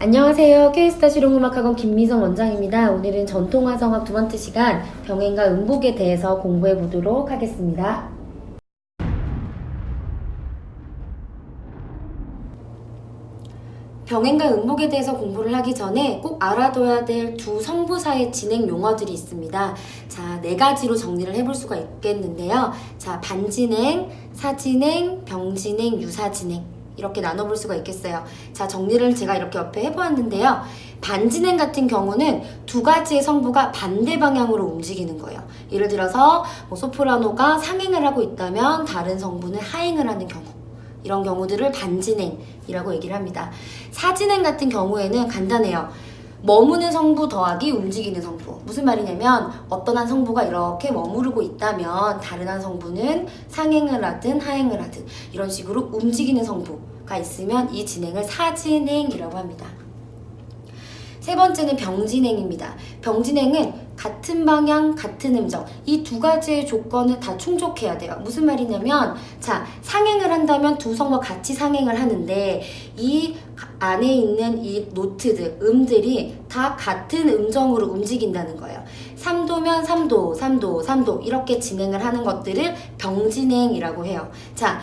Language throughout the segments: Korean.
안녕하세요. K스타 실용음악학원 김미성 원장입니다. 오늘은 전통화성학 두 번째 시간 병행과 음복에 대해서 공부해 보도록 하겠습니다. 병행과 음복에 대해서 공부를 하기 전에 꼭 알아둬야 될 두 성부사의 진행 용어들이 있습니다. 자, 네 가지로 정리를 해볼 수가 있겠는데요. 자, 반진행, 사진행, 병진행, 유사진행. 이렇게 나눠볼 수가 있겠어요. 자, 정리를 제가 이렇게 옆에 해보았는데요. 반진행 같은 경우는 두 가지의 성부가 반대 방향으로 움직이는 거예요. 예를 들어서 소프라노가 상행을 하고 있다면 다른 성부는 하행을 하는 경우. 이런 경우들을 반진행이라고 얘기를 합니다. 사진행 같은 경우에는 간단해요. 머무는 성부 더하기 움직이는 성부. 무슨 말이냐면 어떤 한 성부가 이렇게 머무르고 있다면 다른 한 성부는 상행을 하든 하행을 하든 이런 식으로 움직이는 성부가 있으면 이 진행을 사진행이라고 합니다. 세 번째는 병진행입니다. 병진행은 같은 방향, 같은 음정. 이 두 가지의 조건을 다 충족해야 돼요. 무슨 말이냐면, 자, 상행을 한다면 두 성과 같이 상행을 하는데, 이 안에 있는 이 노트들, 음들이 다 같은 음정으로 움직인다는 거예요. 3도면 3도, 3도, 3도 이렇게 진행을 하는 것들을 병진행이라고 해요. 자,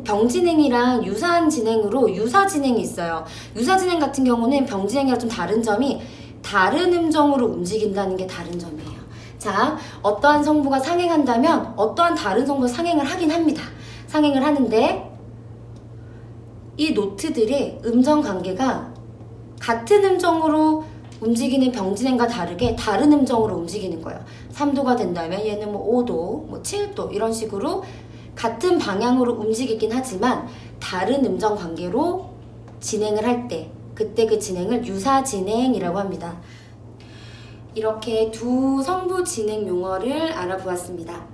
병진행이랑 유사한 진행으로 유사진행이 있어요. 유사진행 같은 경우는 병진행이랑 좀 다른 점이 다른 음정으로 움직인다는 게 다른 점이에요. 자, 어떠한 성부가 상행한다면 어떠한 다른 성부가 상행을 하긴 합니다. 상행을 하는데 이 노트들의 음정 관계가 같은 음정으로 움직이는 병진행과 다르게 다른 음정으로 움직이는 거예요. 3도가 된다면 얘는 5도, 7도 이런 식으로 같은 방향으로 움직이긴 하지만 다른 음정 관계로 진행을 할 때 그때 그 진행을 유사진행이라고 합니다. 이렇게 두 성부 진행 용어를 알아보았습니다.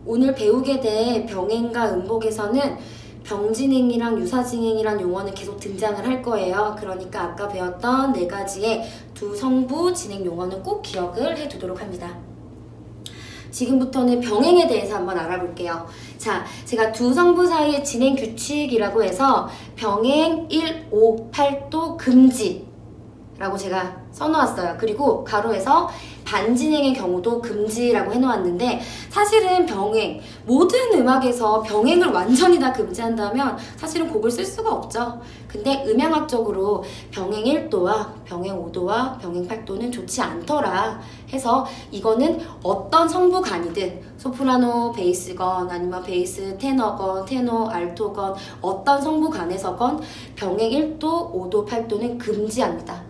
오늘 배우게 될 병행과 음복에서는 병진행이랑 유사진행이란 용어는 계속 등장을 할 거예요. 그러니까 아까 배웠던 네 가지의 두 성부 진행 용어는 꼭 기억을 해두도록 합니다. 지금부터는 병행에 대해서 한번 알아볼게요. 자, 제가 두 성부 사이의 진행 규칙이라고 해서 병행 1, 5, 8도 금지라고 제가 써놓았어요. 그리고 가로에서 반진행의 경우도 금지라고 해놓았는데 사실은 병행, 모든 음악에서 병행을 완전히 다 금지한다면 사실은 곡을 쓸 수가 없죠. 근데 음향학적으로 병행 1도와 병행 5도와 병행 8도는 좋지 않더라 해서 이거는 어떤 성부간이든 소프라노 베이스건 아니면 베이스 테너건 테너 알토건 어떤 성부간에서건 병행 1도, 5도, 8도는 금지합니다.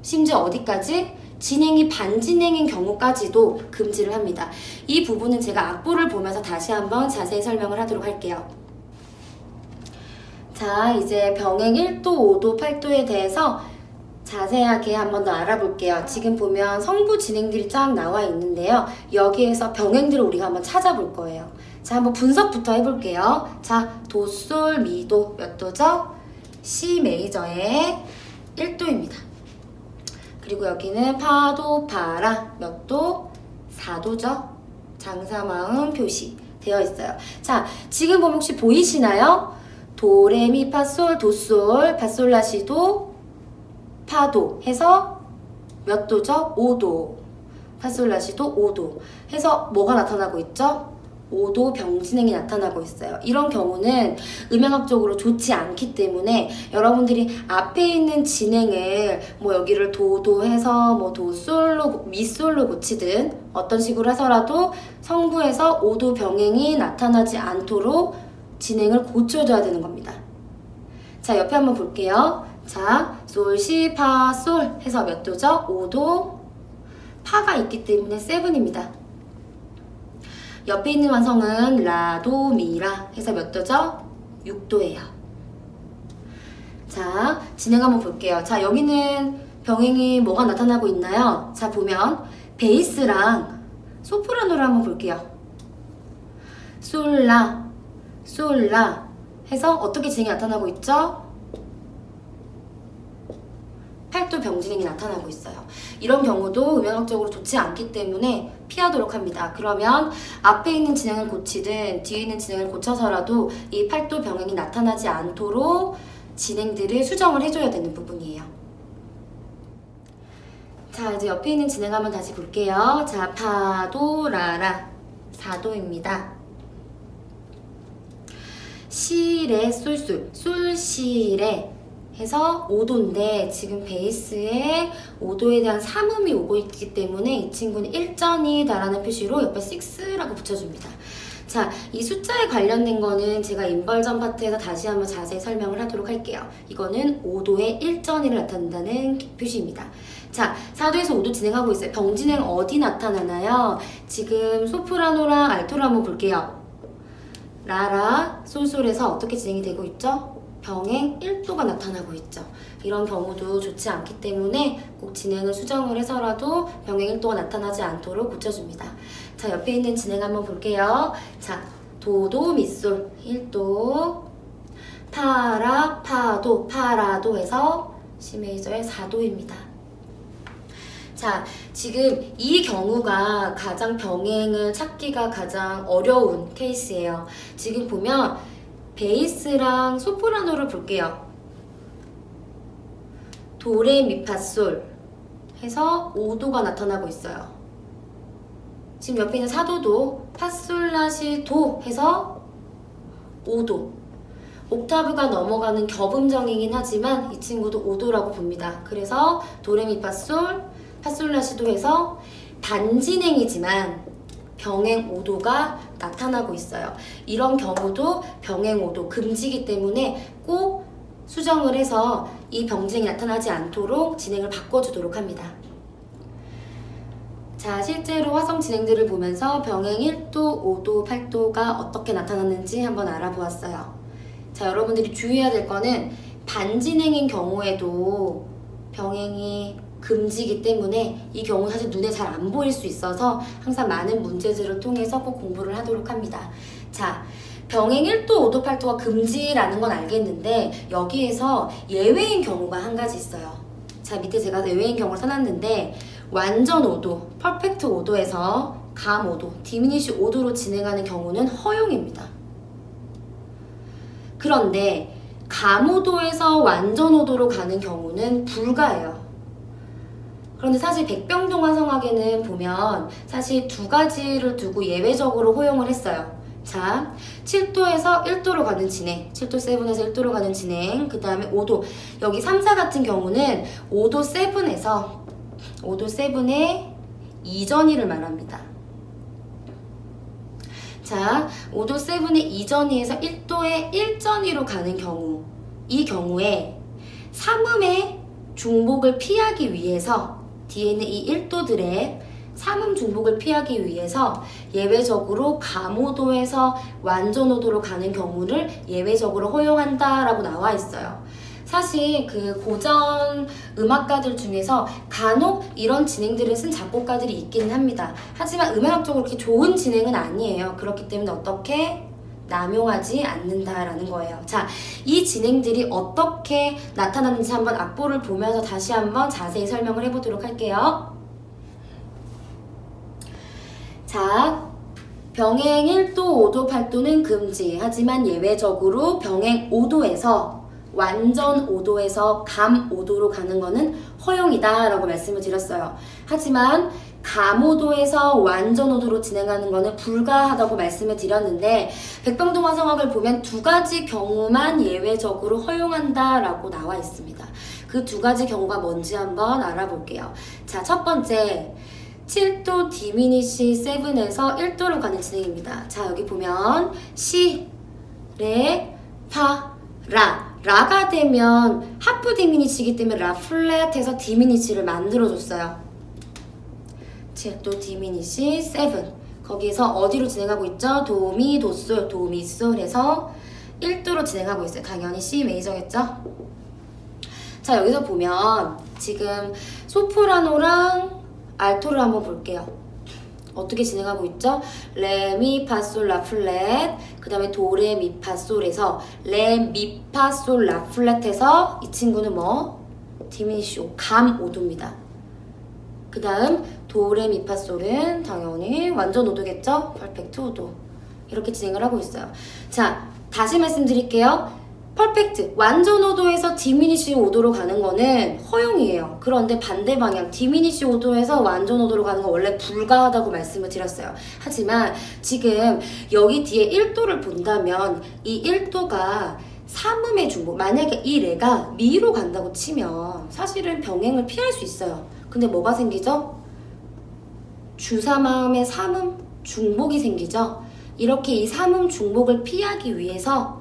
심지어 어디까지? 진행이 반진행인 경우까지도 금지를 합니다. 이 부분은 제가 악보를 보면서 다시 한번 자세히 설명을 하도록 할게요. 자, 이제 병행 1도, 5도, 8도에 대해서 자세하게 한번 더 알아볼게요. 지금 보면 성부 진행들이 쫙 나와 있는데요. 여기에서 병행들을 우리가 한번 찾아볼 거예요. 자, 한번 분석부터 해볼게요. 자, 도, 솔, 미도 몇 도죠? C 메이저의 1도입니다. 그리고 여기는 파도, 파라 몇 도? 4도죠? 장사마음 표시 되어 있어요. 자, 지금 보면 혹시 보이시나요? 도, 레, 미, 파, 솔, 도, 솔, 파, 솔, 라, 시, 도, 파도 해서 몇 도죠? 5도. 파, 솔, 라, 시, 도, 5도 해서 뭐가 나타나고 있죠? 5도 병진행이 나타나고 있어요. 이런 경우는 음향학적으로 좋지 않기 때문에 여러분들이 앞에 있는 진행을 여기를 도도 해서 도솔로 미솔로 고치든 어떤 식으로 해서라도 성부에서 5도 병행이 나타나지 않도록 진행을 고쳐줘야 되는 겁니다. 자, 옆에 한번 볼게요. 자, 솔, 시, 파, 솔 해서 몇 도죠? 5도. 파가 있기 때문에 7입니다. 옆에 있는 완성은 라, 도, 미, 라 해서 몇 도죠? 6도예요. 자, 진행 한번 볼게요. 자, 여기는 병행이 뭐가 나타나고 있나요? 자, 보면 베이스랑 소프라노를 한번 볼게요. 솔라, 솔라 해서 어떻게 진행이 나타나고 있죠? 8도 병진행이 나타나고 있어요. 이런 경우도 음향학적으로 좋지 않기 때문에 피하도록 합니다. 그러면 앞에 있는 진행을 고치든 뒤에 있는 진행을 고쳐서라도 이 8도 병행이 나타나지 않도록 진행들을 수정을 해줘야 되는 부분이에요. 이제 옆에 있는 진행 한번 다시 볼게요. 자, 파도, 라라. 4도입니다. 시레, 쏠쏠. 쏠시레. 해서 5도인데 지금 베이스에 5도에 대한 삼음이 오고 있기 때문에 이 친구는 1전이다라는 표시로 옆에 6라고 붙여줍니다. 자, 이 숫자에 관련된 거는 제가 인벌전 파트에서 다시 한번 자세히 설명을 하도록 할게요. 이거는 5도의 1전이를 나타낸다는 표시입니다. 자, 4도에서 5도 진행하고 있어요. 병진행 어디 나타나나요? 지금 소프라노랑 알토를 한번 볼게요. 라라, 솔솔에서 어떻게 진행이 되고 있죠? 병행 1도가 나타나고 있죠. 이런 경우도 좋지 않기 때문에 꼭 진행을 수정을 해서라도 병행 1도가 나타나지 않도록 고쳐줍니다. 자, 옆에 있는 진행 한번 볼게요. 자, 도도, 미솔 1도, 파라, 파도, 파라도 해서 C 메이저의 4도입니다. 자, 지금 이 경우가 가장 병행을 찾기가 가장 어려운 케이스예요. 지금 보면 베이스랑 소프라노를 볼게요. 도레미파솔 해서 5도가 나타나고 있어요. 지금 옆에 있는 4도도 파솔라시도 해서 5도. 옥타브가 넘어가는 겹음정이긴 하지만 이 친구도 5도라고 봅니다. 그래서 도레미파솔, 파솔라시도 해서 반진행이지만 병행 5도가 나타나고 있어요. 이런 경우도 병행 5도 금지이기 때문에 꼭 수정을 해서 이 병진행이 나타나지 않도록 진행을 바꿔주도록 합니다. 자, 실제로 화성 진행들을 보면서 병행 1도, 5도, 8도가 어떻게 나타났는지 한번 알아보았어요. 자, 여러분들이 주의해야 될 거는 반진행인 경우에도 병행이 금지이기 때문에 이 경우 사실 눈에 잘 안 보일 수 있어서 항상 많은 문제들을 통해서 꼭 공부를 하도록 합니다. 자, 병행 1도, 5도, 8도가 금지라는 건 알겠는데 여기에서 예외인 경우가 한 가지 있어요. 자, 밑에 제가 예외인 경우를 써놨는데 완전 5도, 퍼펙트 5도에서 감 5도, 디미니쉬 5도로 진행하는 경우는 허용입니다. 그런데 감 5도에서 완전 5도로 가는 경우는 불가해요. 그런데 사실 백병동 화성학에는 보면 사실 두 가지를 두고 예외적으로 허용을 했어요. 자, 7도에서 1도로 가는 진행, 7도 7에서 1도로 가는 진행, 그 다음에 5도. 여기 3, 4 같은 경우는 5도 7에서 5도 7의 이전이를 말합니다. 자, 5도 7의 이전이에서 1도의 1전이로 가는 경우, 이 경우에 3음의 중복을 피하기 위해서 뒤에 있는 이 1도들의 3음 중복을 피하기 위해서 예외적으로 감5도에서 완전 5도로 가는 경우를 예외적으로 허용한다라고 나와 있어요. 사실 그 고전 음악가들 중에서 간혹 이런 진행들을 쓴 작곡가들이 있기는 합니다. 하지만 음악적으로 그렇게 좋은 진행은 아니에요. 그렇기 때문에 어떻게 남용하지 않는다라는 거예요. 자, 이 진행들이 어떻게 나타나는지 한번 악보를 보면서 다시 한번 자세히 설명을 해보도록 할게요. 자, 병행 1도, 5도, 8도는 금지. 하지만 예외적으로 병행 5도에서 완전 5도에서 감 5도로 가는 거는 허용이다 라고 말씀을 드렸어요. 하지만 감 5도에서 완전 5도로 진행하는 거는 불가하다고 말씀을 드렸는데 백병동 화성학을 보면 두 가지 경우만 예외적으로 허용한다 라고 나와 있습니다. 그 두 가지 경우가 뭔지 한번 알아볼게요. 자, 첫 번째 7도 디미니시 7에서 1도로 가는 진행입니다. 자, 여기 보면 시, 레, 파, 라. 라가 되면 하프 디미니시이기 때문에 라 플랫해서 디미니시를 만들어줬어요. 7도 디미니시 7. 거기에서 어디로 진행하고 있죠? 도미, 도솔, 도미, 솔 해서 1도로 진행하고 있어요. 당연히 C 메이저겠죠? 자, 여기서 보면 지금 소프라노랑 알토를 한번 볼게요. 어떻게 진행하고 있죠? 레, 미, 파, 솔, 라, 플랫. 그 다음에 도, 레, 미, 파, 솔에서 레, 미, 파, 솔, 라, 플랫해서 이 친구는 뭐? 디미니시 감 5도입니다. 그 다음 도, 레, 미, 파, 솔은 당연히 완전 5도겠죠? 퍼펙트 5도. 이렇게 진행을 하고 있어요. 자, 다시 말씀드릴게요. 퍼펙트, 완전 오도에서 디미니시 오도로 가는 거는 허용이에요. 그런데 반대 방향, 디미니시 오도에서 완전 오도로 가는 건 원래 불가하다고 말씀을 드렸어요. 하지만 지금 여기 뒤에 1도를 본다면 이 1도가 삼음의 중복, 만약에 이 레가 미로 간다고 치면 사실은 병행을 피할 수 있어요. 근데 뭐가 생기죠? 주사마음의 삼음 중복이 생기죠. 이렇게 이 삼음 중복을 피하기 위해서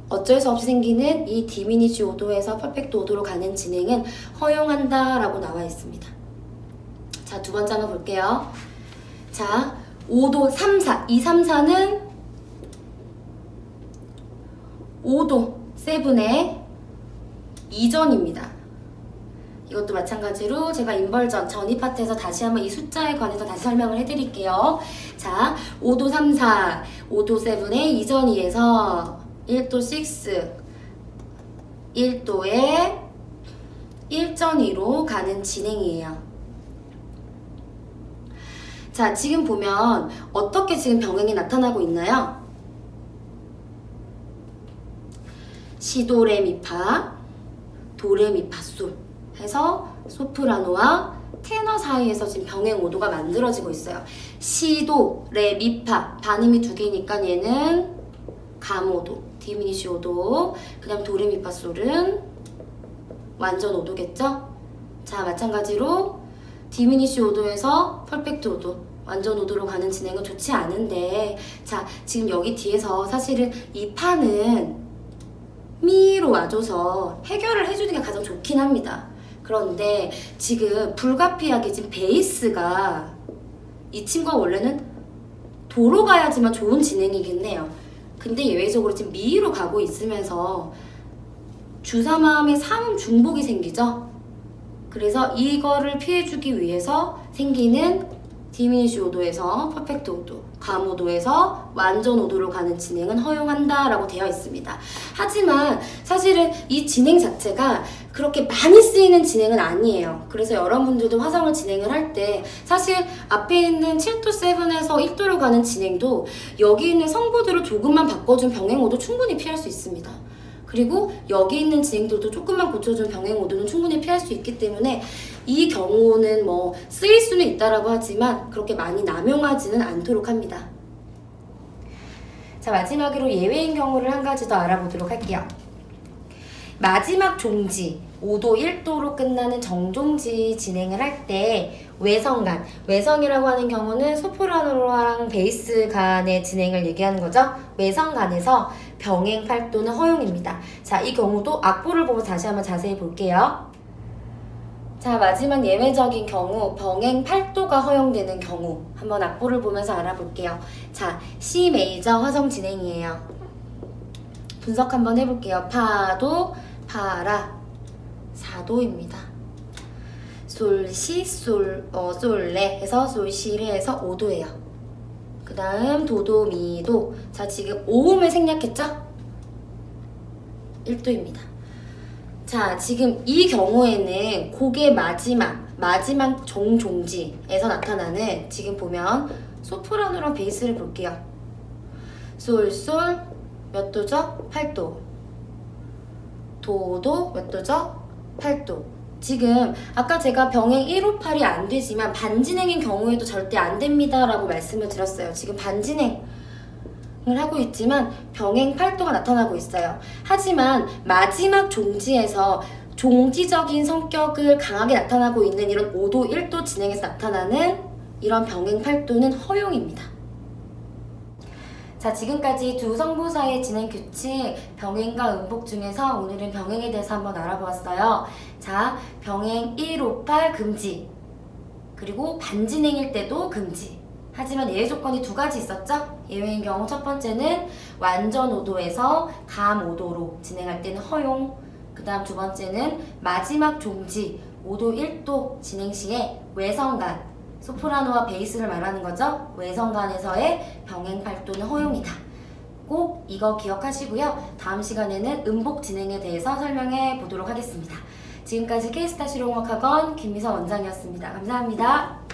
어쩔 수 없이 생기는 이 디미니시 오도에서 퍼펙트 오도로 가는 진행은 허용한다 라고 나와 있습니다. 자, 두 번째 한번 볼게요. 자, 5도 3, 4. 이 3, 4는 5도 7의 이전입니다. 이것도 마찬가지로 제가 인벌전 전이 파트에서 다시 한번 이 숫자에 관해서 다시 설명을 해드릴게요. 자, 5도 3, 4, 5도 7의 이전 2에서 1도 6, 1도에 1전2로 가는 진행이에요. 자, 지금 보면 어떻게 지금 병행이 나타나고 있나요? 시도레미파, 도레미파솔 해서 소프라노와 테너 사이에서 지금 병행 오도가 만들어지고 있어요. 시도, 레, 미파 반음이 두 개니까 얘는 감오도, 디미니시 오도, 그 다음 도레미파솔은 완전 오도겠죠? 자, 마찬가지로 디미니시 오도에서 퍼펙트 오도, 완전 오도로 가는 진행은 좋지 않은데, 자, 지금 여기 뒤에서 사실은 이 파는 미로 와줘서 해결을 해주는 게 가장 좋긴 합니다. 그런데 지금 불가피하게 지금 베이스가 이 친구가 원래는 도로 가야지만 좋은 진행이긴 해요. 근데 예외적으로 지금 미로 가고 있으면서 주사마음의 삼음 중복이 생기죠. 그래서 이거를 피해주기 위해서 생기는 디미니시 오도에서 퍼펙트 오도, 감 오도에서 완전 오도로 가는 진행은 허용한다 라고 되어 있습니다. 하지만 사실은 이 진행 자체가 그렇게 많이 쓰이는 진행은 아니에요. 그래서 여러분들도 화성을 진행을 할 때 사실 앞에 있는 7도 7에서 1도로 가는 진행도 여기 있는 성보들을 조금만 바꿔준 병행 오도 충분히 피할 수 있습니다. 그리고 여기 있는 진행들도 조금만 고쳐준 병행 오도는 충분히 피할 수 있기 때문에 이 경우는 뭐 쓰일 수는 있다라고 하지만 그렇게 많이 남용하지는 않도록 합니다. 자, 마지막으로 예외인 경우를 한 가지 더 알아보도록 할게요. 마지막 종지 5도 1도로 끝나는 정종지 진행을 할 때 외성간, 외성이라고 하는 경우는 소프라노랑 베이스 간의 진행을 얘기하는 거죠. 외성간에서 병행 8도는 허용입니다. 자, 이 경우도 악보를 보고 다시 한번 자세히 볼게요. 자, 마지막 예외적인 경우 병행 8도가 허용되는 경우 한번 악보를 보면서 알아볼게요. 자, C 메이저 화성 진행이에요. 분석 한번 해볼게요. 파도, 파라, 4도입니다. 솔, 시, 솔, 솔, 레 해서 솔, 시, 레 해서 5도예요. 그 다음 도도, 미도. 자, 지금 오음을 생략했죠? 1도입니다. 자, 지금 이 경우에는 곡의 마지막 정종지에서 나타나는 지금 보면 소프라노랑 베이스를 볼게요. 솔, 솔, 몇 도죠? 8도. 도도 몇 도죠? 8도. 지금 아까 제가 병행 158이 안 되지만 반진행인 경우에도 절대 안 됩니다 라고 말씀을 드렸어요. 지금 반진행을 하고 있지만 병행 8도가 나타나고 있어요. 하지만 마지막 종지에서 종지적인 성격을 강하게 나타나고 있는 이런 5도 1도 진행에서 나타나는 이런 병행 8도는 허용입니다. 자, 지금까지 두 성부 사이의 진행 규칙, 병행과 음복 중에서 오늘은 병행에 대해서 한번 알아보았어요. 자, 병행 158 금지, 그리고 반진행일 때도 금지. 하지만 예외 조건이 두 가지 있었죠? 예외인 경우 첫 번째는 완전 오도에서 감 오도로 진행할 때는 허용. 그 다음 두 번째는 마지막 종지 5도 1도 진행 시에 외성간, 소프라노와 베이스를 말하는 거죠. 외성간에서의 병행 8도는 허용이다. 꼭 이거 기억하시고요. 다음 시간에는 음복 진행에 대해서 설명해 보도록 하겠습니다. 지금까지 K스타 실용음악학원 김미서 원장이었습니다. 감사합니다.